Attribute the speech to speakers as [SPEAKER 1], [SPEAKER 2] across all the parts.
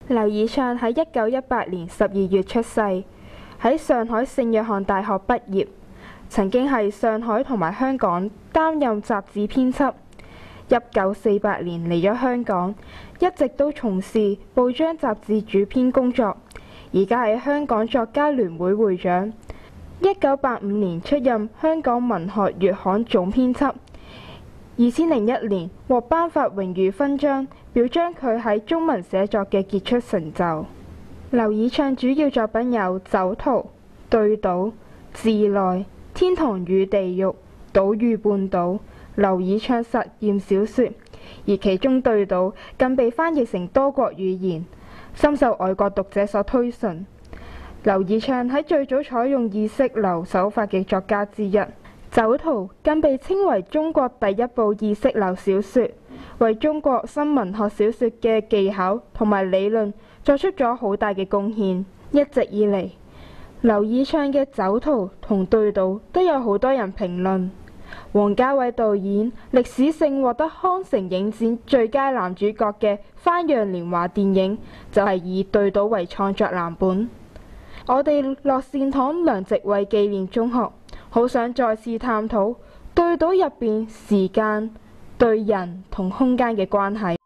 [SPEAKER 1] 劉以鬯喺1918年12月出世，喺上海聖約翰大學畢業，曾經喺上海同埋香港擔任雜誌編輯。1948年嚟咗香港，一直都從事報章雜誌主編工作，而家係香港作家聯會會長。1985年出任香港文學月刊總編輯。2001年獲頒發榮譽勳章，表彰佢喺中文寫作嘅傑出成就。劉以鬯主要作品有《酒徒》、《對倒》、《自內》、《天堂與地獄》、《島嶼半島》、劉以鬯實驗小說，而其中《對倒》更被翻譯成多國語言，深受外國讀者所推崇。劉以鬯喺最早採用意識流手法嘅作家之一。《酒徒》更被稱為中國第一部意識流小說，為中國新文學小說嘅技巧同埋理論作出咗好大嘅貢獻。一直以嚟，劉以鬯嘅《酒徒》同《對倒》都有好多人評論。王家衛導演歷史性獲得康城影展最佳男主角嘅《花樣年華》電影就係以《對倒》為創作藍本。我哋樂善堂梁植偉紀念中學好想再次探討對倒入邊時間對人同空間嘅關係。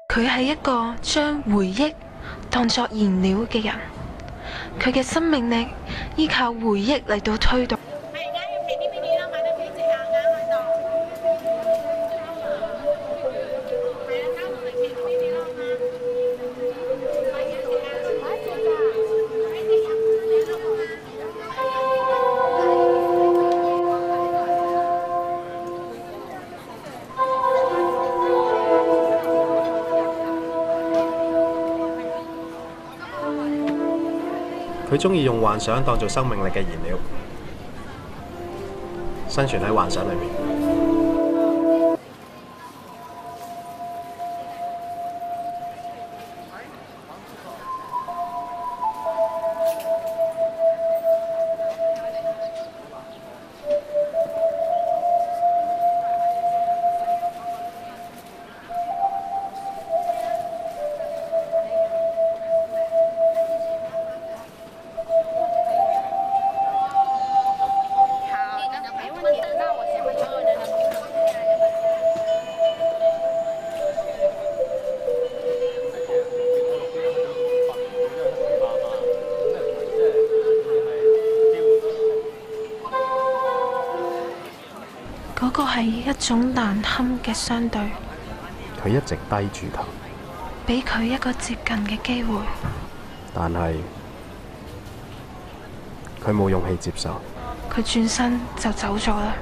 [SPEAKER 2] 佢係一個將回憶當作燃料嘅人，佢嘅生命力依靠回憶嚟到推動。
[SPEAKER 3] 佢鍾意用幻想當做生命力嘅燃料，生存喺幻想裏面。
[SPEAKER 2] 嗰個係一種難堪嘅相對。
[SPEAKER 3] 佢一直低住頭，
[SPEAKER 2] 俾佢一個接近嘅機會，
[SPEAKER 3] 但係佢冇勇氣接受。
[SPEAKER 2] 佢轉身就走咗啦。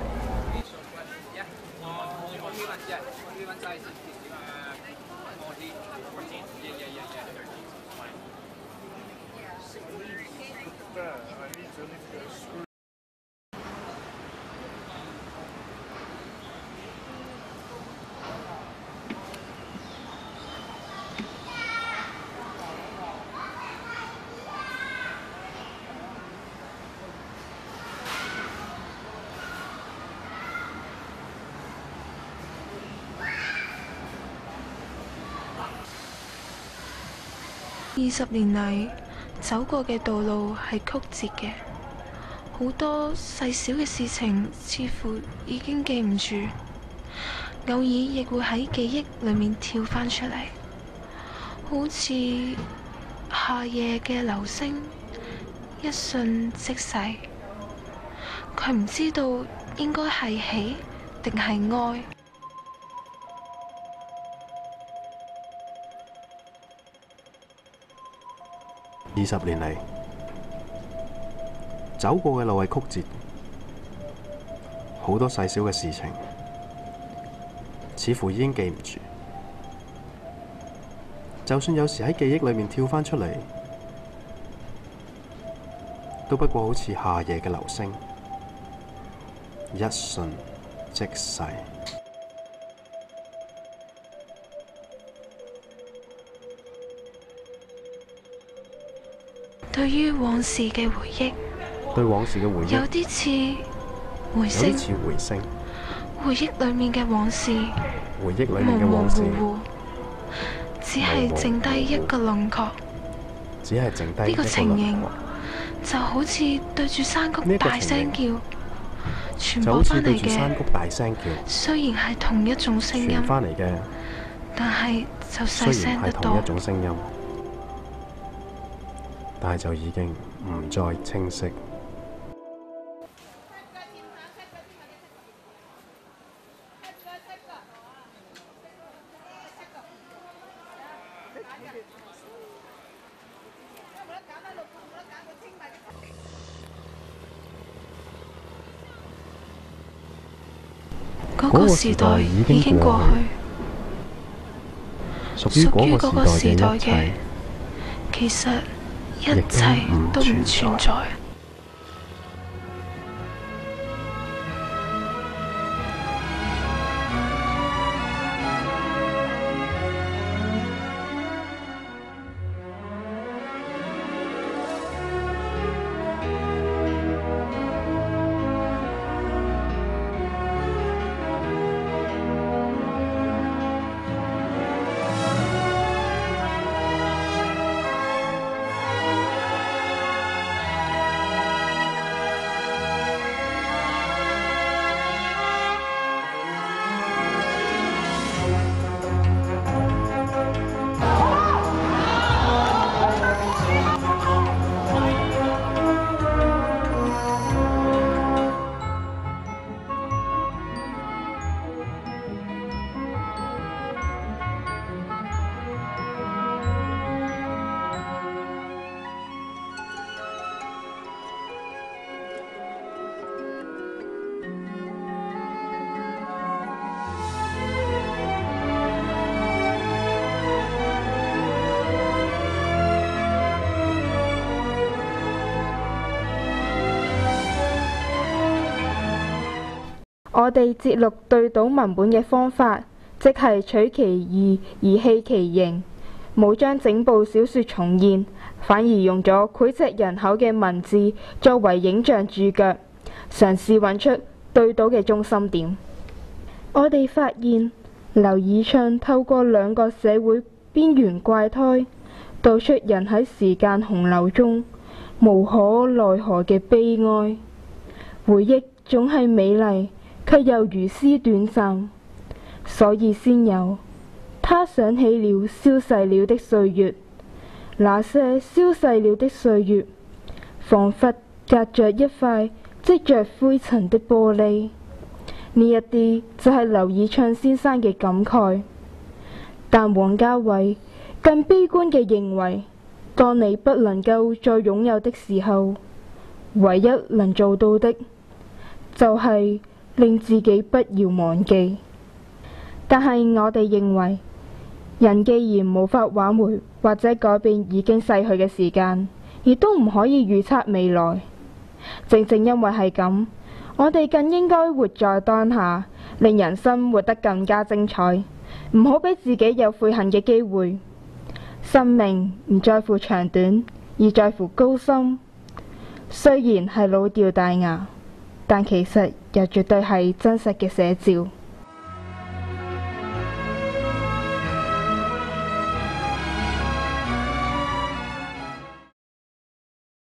[SPEAKER 2] 20年嚟走過嘅道路係曲折嘅，好多細小嘅事情似乎已經記唔住，偶爾亦會喺記憶裏面跳返出嚟，好似夏夜嘅流星，一瞬即逝。佢唔知道應該係喜定係哀。
[SPEAKER 3] 20年嚟，走過嘅路係曲折，好多細小嘅事情，似乎已經記唔住。就算有時喺記憶裏面跳返出嚟，都不過好似夏夜嘅流星，一瞬即逝。
[SPEAKER 2] 對於往事嘅回憶，
[SPEAKER 3] 對往事嘅回憶
[SPEAKER 2] 有啲似回
[SPEAKER 3] 有啲
[SPEAKER 2] 聲，
[SPEAKER 3] 似回聲，
[SPEAKER 2] 回憶裡面嘅往事
[SPEAKER 3] 回憶裡
[SPEAKER 2] 模模
[SPEAKER 3] 面嘅往事
[SPEAKER 2] 糊糊，只係剩低一個輪廓。
[SPEAKER 3] 只係剩低
[SPEAKER 2] 呢個
[SPEAKER 3] 一個
[SPEAKER 2] 情形
[SPEAKER 3] 輪廓，
[SPEAKER 2] 就好似對住山谷
[SPEAKER 3] 呢個
[SPEAKER 2] 大聲叫，傳播
[SPEAKER 3] 就好似
[SPEAKER 2] 返嚟嘅
[SPEAKER 3] 對住山谷大聲叫，
[SPEAKER 2] 雖然係同一種聲音
[SPEAKER 3] 傳，翻嚟嘅
[SPEAKER 2] 但係就細
[SPEAKER 3] 雖然
[SPEAKER 2] 聲得多
[SPEAKER 3] 係同一。種聲音，但係就已經唔再清晰。
[SPEAKER 2] 嗰個時代已經過去，
[SPEAKER 3] 屬於
[SPEAKER 2] 屬於嗰
[SPEAKER 3] 嗰個
[SPEAKER 2] 個時代嘅
[SPEAKER 3] 時代嘅一切，
[SPEAKER 2] 其實一切都唔存在。
[SPEAKER 1] 我哋節錄對倒文本嘅方法，即係取其意而棄其形，冇將整部小說重現，反而用咗膾炙人口嘅文字作為影像注腳，嘗試揾出對倒嘅中心點。我哋發現劉以鬯透過兩個社會邊緣怪胎，道出人喺時間洪流中無可奈何嘅悲哀。回憶總係美麗，卻又如斯短暫，所以先有他想起了消逝了的歲月，那些消逝了的歲月，彷彿隔着一塊積着灰塵的玻璃。呢一啲就係劉以鬯先生嘅感慨。但王家衛更悲觀嘅認為，當你不能夠再擁有的時候，唯一能做到的就係令自己不要忘記。但係我哋認為，人既然無法挽回或者改變已經逝去嘅時間，亦都唔可以預測未來。正正因為係咁，我哋更應該活在當下，令人生活得更加精彩，唔好俾自己有悔恨嘅機會。生命唔在乎長短，而在乎高深。雖然係老掉大牙，但其實又絕對係真實嘅寫照。